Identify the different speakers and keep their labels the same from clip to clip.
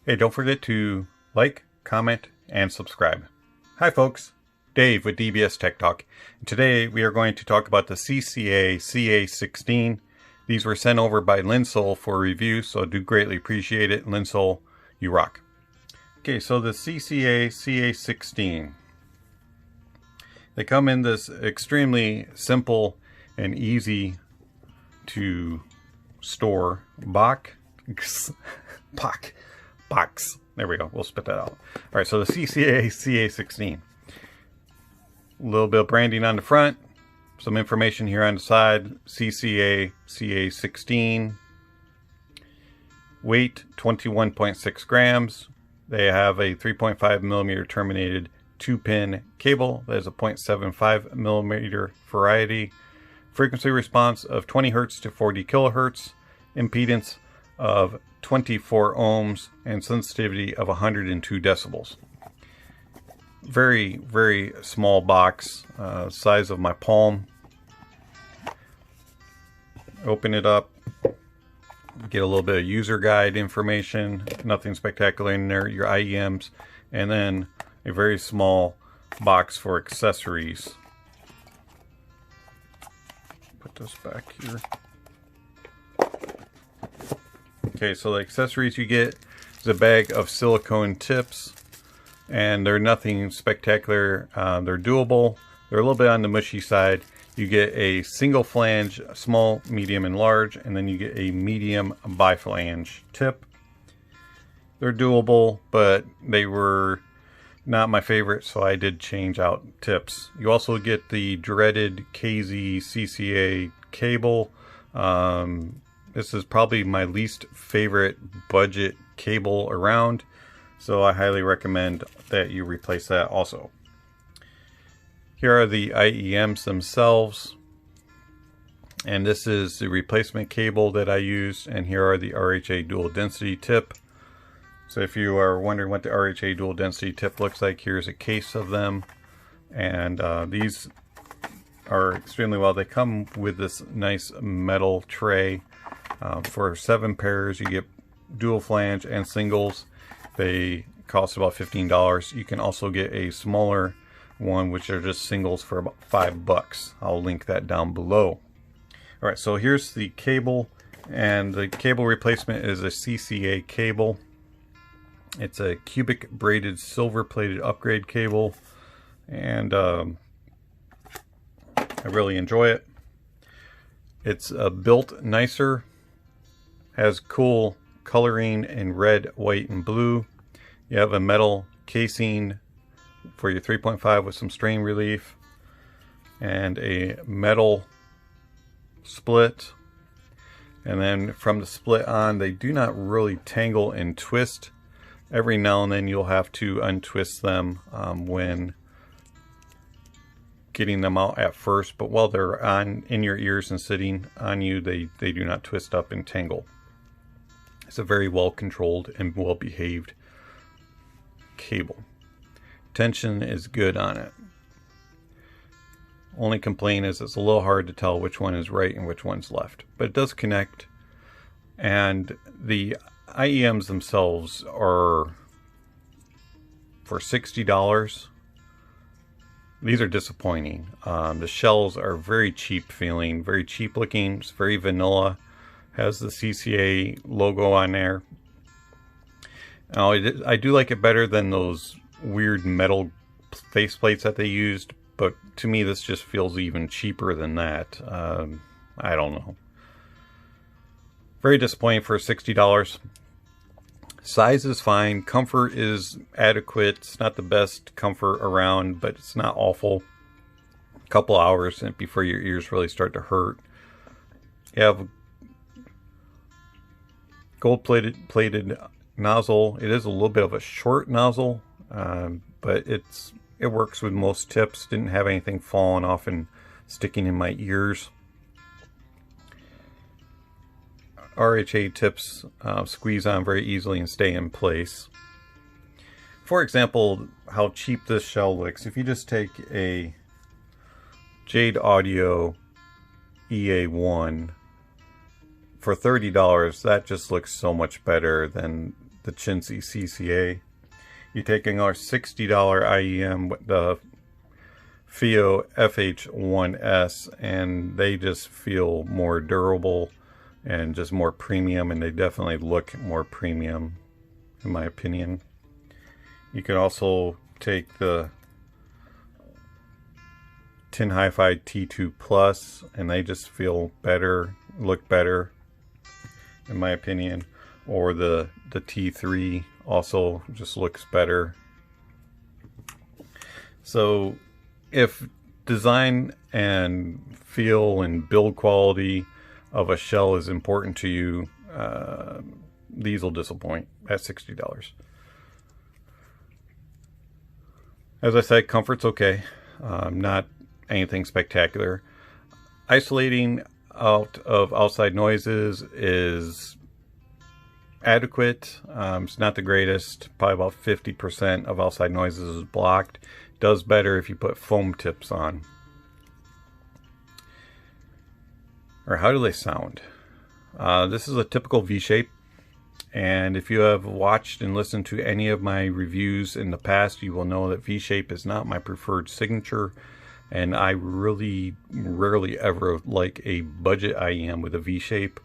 Speaker 1: Hey, don't forget to like, comment, and subscribe. Hi folks, Dave with dbstechtalk. And today we are going to talk about the CCA CA16. These were sent over by Linsoul for review, so I do greatly appreciate it. Linsoul, you rock. Okay, so the CCA CA16. They come in this extremely simple and easy to store box. There we go. We'll spit that out. All right, so the CCA CA16. A little bit of branding on the front. Some information here on the side. CCA CA16. Weight 21.6 grams. They have a 3.5 millimeter terminated 2-pin cable. That is a 0.75 millimeter variety. Frequency response of 20 hertz to 40 kilohertz. Impedance of 24 ohms and sensitivity of 102 decibels. Very, very small box, size of my palm. Open it up, get a little bit of user guide information, nothing spectacular in there, your IEMs, and then a very small box for accessories. Put this back here. Okay, so the accessories you get is a bag of silicone tips, and they're nothing spectacular. They're doable. They're a little bit on the mushy side. You get a single flange, small, medium, and large, and then you get a medium biflange tip. They're doable, but they were not my favorite, so I did change out tips. You also get the dreaded KZ CCA cable. This is probably my least favorite budget cable around, so I highly recommend that you replace that also. Here are the IEMs themselves, and this is the replacement cable that I used, and here are the RHA dual density tip. So if you are wondering what the RHA dual density tip looks like, here's a case of them, and these are extremely well. They come with this nice metal tray. For 7 pairs, you get dual flange and singles. They cost about $15. You can also get a smaller one, which are just singles, for about $5. I'll link that down below. All right, so here's the cable, and the cable replacement is a CCA cable. It's a cubic braided silver plated upgrade cable, and I really enjoy it. It's built nicer. Has cool coloring in red, white, and blue. You have a metal casing for your 3.5 with some strain relief, and a metal split. And then from the split on, they do not really tangle and twist. Every now and then you'll have to untwist them when getting them out at first, but while they're on in your ears and sitting on you, they do not twist up and tangle. It's a very well controlled and well behaved cable. Tension is good on it. Only complaint is it's a little hard to tell which one is right and which one's left, but it does connect. And the IEMs themselves are for $60. These are disappointing. The shells are very cheap feeling, very cheap looking. It's very vanilla. Has the CCA logo on there. Now, I do like it better than those weird metal faceplates that they used, but to me this just feels even cheaper than that. I don't know. Very disappointing for $60. Size is fine. Comfort is adequate. It's not the best comfort around, but it's not awful. A couple hours before your ears really start to hurt. You have gold-plated nozzle. It is a little bit of a short nozzle, but it works with most tips. Didn't have anything falling off and sticking in my ears. RHA tips squeeze on very easily and stay in place. For example, how cheap this shell looks. If you just take a Jade Audio EA1 for $30, that just looks so much better than the CCA. You're taking our $60 IEM with the FIO FH1S, and they just feel more durable and just more premium, and they definitely look more premium in my opinion. You can also take the Tin Hi-Fi T2 Plus, and they just feel better, look better in my opinion. Or the T3 also just looks better. So if design and feel and build quality of a shell is important to you, these will disappoint at $60. As I said, comfort's okay, not anything spectacular. Isolating out of outside noises is adequate. It's not the greatest. Probably about 50% of outside noises is blocked. Does better if you put foam tips on. Or how do they sound? This is a typical V-shape, and if you have watched and listened to any of my reviews in the past, you will know that V-shape is not my preferred signature, and I really rarely ever like a budget IEM with a V-shape,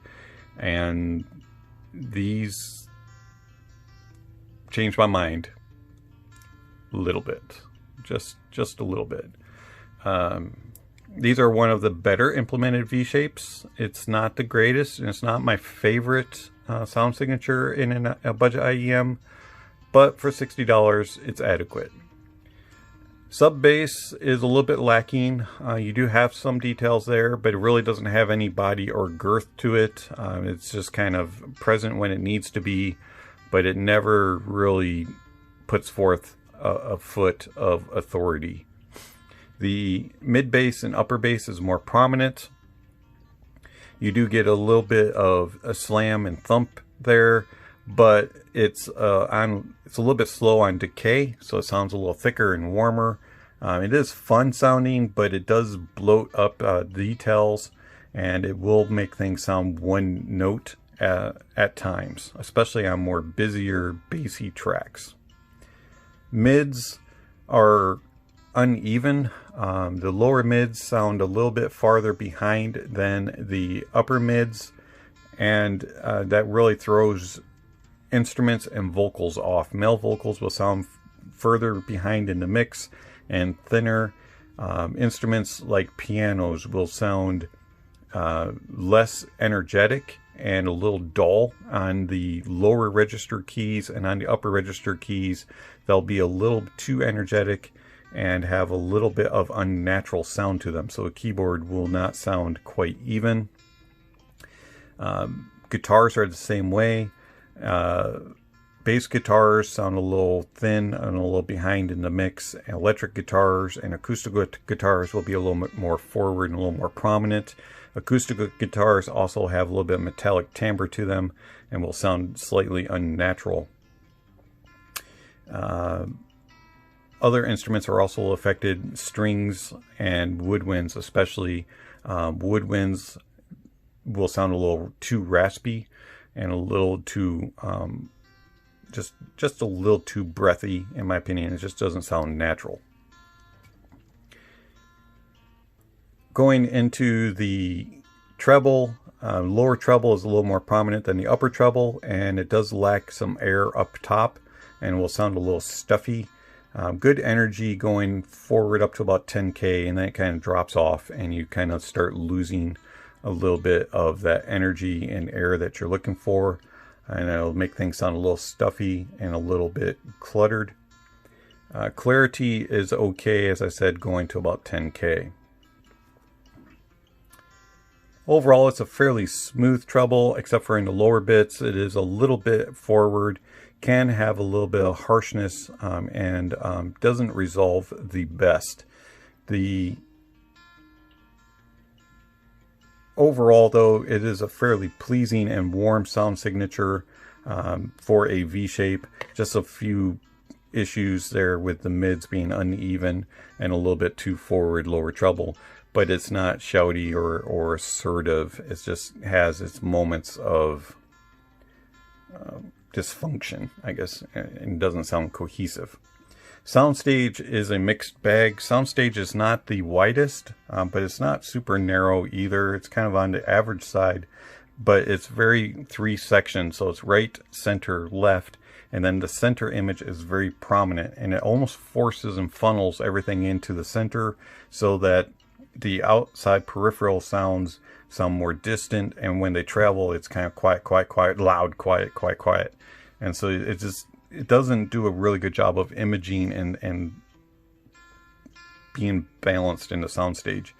Speaker 1: and these changed my mind a little bit, just a little bit. These are one of the better implemented V-shapes. It's not the greatest, and it's not my favorite sound signature in a budget IEM, but for $60 it's adequate. Sub bass is a little bit lacking. You do have some details there, but it really doesn't have any body or girth to it. It's just kind of present when it needs to be, but it never really puts forth a foot of authority. The mid bass and upper bass is more prominent. You do get a little bit of a slam and thump there, but it's a little bit slow on decay, so it sounds a little thicker and warmer. It is fun sounding, but it does bloat up details, and it will make things sound one note at times, especially on more busier, bassy tracks. Mids are uneven. The lower mids sound a little bit farther behind than the upper mids, and that really throws instruments and vocals off. Male vocals will sound further behind in the mix and thinner. Instruments like pianos will sound less energetic and a little dull on the lower register keys, and on the upper register keys they'll be a little too energetic and have a little bit of unnatural sound to them, so a keyboard will not sound quite even. Guitars are the same way. Bass guitars sound a little thin and a little behind in the mix. Electric guitars and acoustic guitars will be a little bit more forward and a little more prominent. Acoustic guitars also have a little bit of metallic timbre to them and will sound slightly unnatural. Other instruments are also affected. Strings and woodwinds especially. Woodwinds will sound a little too raspy and a little too just a little too breathy in my opinion. It just doesn't sound natural. Going into the treble, lower treble is a little more prominent than the upper treble, and it does lack some air up top and will sound a little stuffy. Good energy going forward up to about 10K, and then it kind of drops off and you kind of start losing a little bit of that energy and air that you're looking for, and it'll make things sound a little stuffy and a little bit cluttered. Clarity is okay, as I said, going to about 10K. Overall, it's a fairly smooth treble, except for in the lower bits. It is a little bit forward, can have a little bit of harshness, and doesn't resolve the best. Overall, though, it is a fairly pleasing and warm sound signature for a V-shape. Just a few issues there with the mids being uneven and a little bit too forward lower treble. But it's not shouty or assertive. It just has its moments of dysfunction, I guess, and doesn't sound cohesive. Soundstage is a mixed bag. Soundstage is not the widest, but it's not super narrow either. It's kind of on the average side, but it's very 3 sections. So it's right, center, left, and then the center image is very prominent, and it almost forces and funnels everything into the center so that the outside peripheral sounds sound more distant, and when they travel, it's kind of quiet, quiet, quiet, loud, quiet, quiet, quiet. And so it doesn't do a really good job of imaging and being balanced in the soundstage.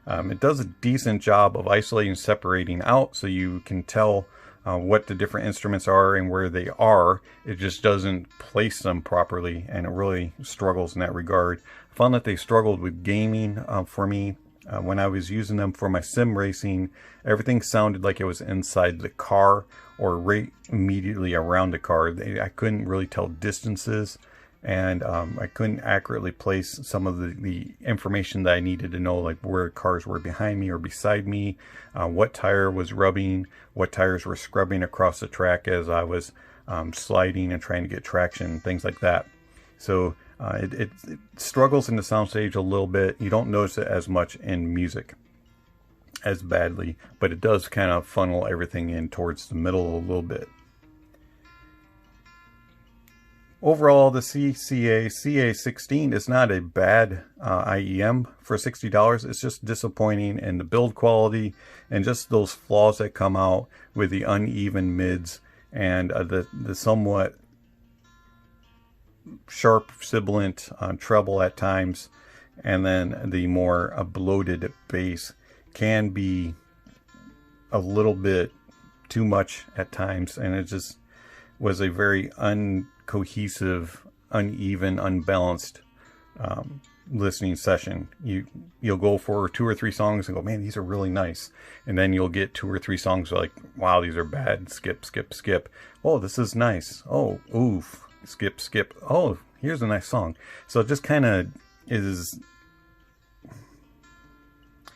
Speaker 1: It does a decent job of isolating, separating out, so you can tell what the different instruments are and where they are. It just doesn't place them properly, and it really struggles in that regard. I found that they struggled with gaming for me. When I was using them for my sim racing, everything sounded like it was inside the car or right immediately around the car. I couldn't really tell distances, and I couldn't accurately place some of the information that I needed to know, like where cars were behind me or beside me, what tire was rubbing, what tires were scrubbing across the track as I was sliding and trying to get traction, things like that. So it struggles in the soundstage a little bit. You don't notice it as much in music as badly, but it does kind of funnel everything in towards the middle a little bit. Overall, the CCA CA16 is not a bad IEM for $60. It's just disappointing in the build quality and just those flaws that come out with the uneven mids and the somewhat sharp sibilant treble at times, and then the more bloated bass can be a little bit too much at times, and it just was a very uncohesive, uneven, unbalanced listening session. You'll go for 2 or 3 songs and go, man, these are really nice, and then you'll get 2 or 3 songs like, wow, these are bad. Skip, skip, skip. Oh, this is nice. Oh, oof. Skip, skip. Oh, here's a nice song. So it just kind of is,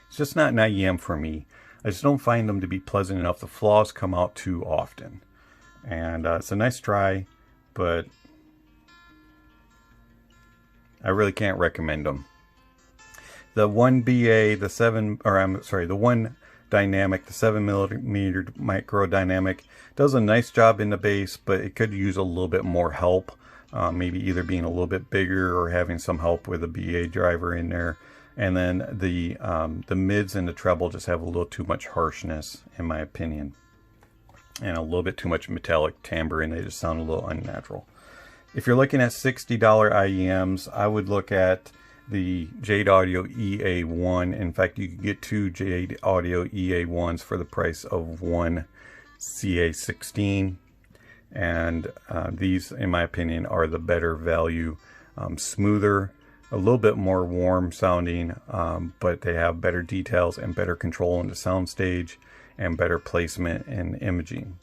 Speaker 1: it's just not an IEM for me. I just don't find them to be pleasant enough. The flaws come out too often. And it's a nice try, but I really can't recommend them. The 1BA, the 1 dynamic, the 7mm micro dynamic, does a nice job in the bass, but it could use a little bit more help. Maybe either being a little bit bigger or having some help with a BA driver in there. And then the mids and the treble just have a little too much harshness, in my opinion, and a little bit too much metallic timbre, and they just sound a little unnatural. If you're looking at $60 IEMs, I would look at the Jade Audio EA1. In fact, you can get 2 Jade Audio EA1s for the price of 1 CA16, and these, in my opinion, are the better value. Smoother, a little bit more warm sounding, but they have better details and better control in the soundstage and better placement and imaging.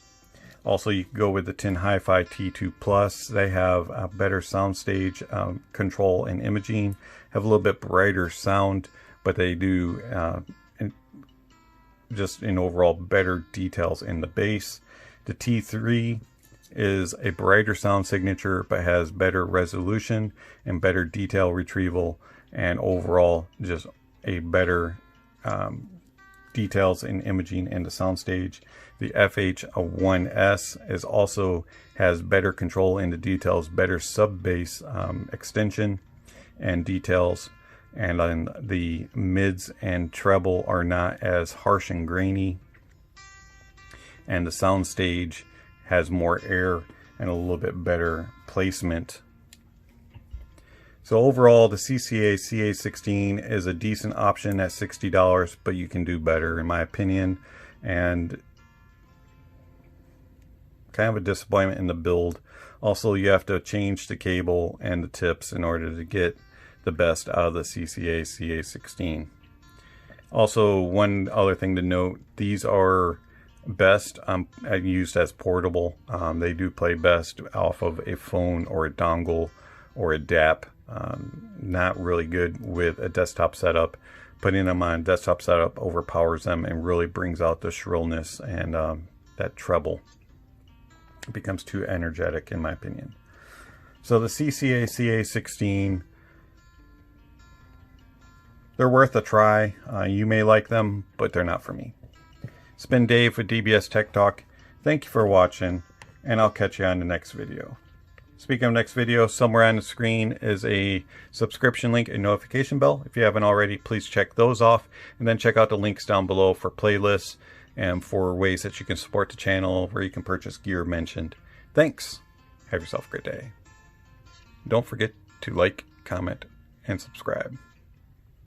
Speaker 1: Also, you can go with the Tin Hi-Fi T2 Plus. They have a better soundstage control and imaging, have a little bit brighter sound, but they do just in overall better details in the bass. The T3 is a brighter sound signature, but has better resolution and better detail retrieval, and overall just a better details in imaging and the soundstage. The FH1S is also has better control in the details, better sub bass extension and details, and then the mids and treble are not as harsh and grainy, and the soundstage has more air and a little bit better placement. So overall, the CCA CA16 is a decent option at $60, but you can do better, in my opinion, and kind of a disappointment in the build. Also, you have to change the cable and the tips in order to get the best out of the CCA CA16. Also, one other thing to note, these are best used as portable. They do play best off of a phone or a dongle or a DAP. Not really good with a desktop setup. Putting them on a desktop setup overpowers them and really brings out the shrillness and that treble. It becomes too energetic in my opinion. So the CCA CA16, they're worth a try. You may like them, but they're not for me. It's been Dave with DBS Tech Talk. Thank you for watching, and I'll catch you on the next video. Speaking of next video, somewhere on the screen is a subscription link and notification bell. If you haven't already, please check those off. And then check out the links down below for playlists and for ways that you can support the channel, where you can purchase gear mentioned. Thanks. Have yourself a great day. Don't forget to like, comment, and subscribe.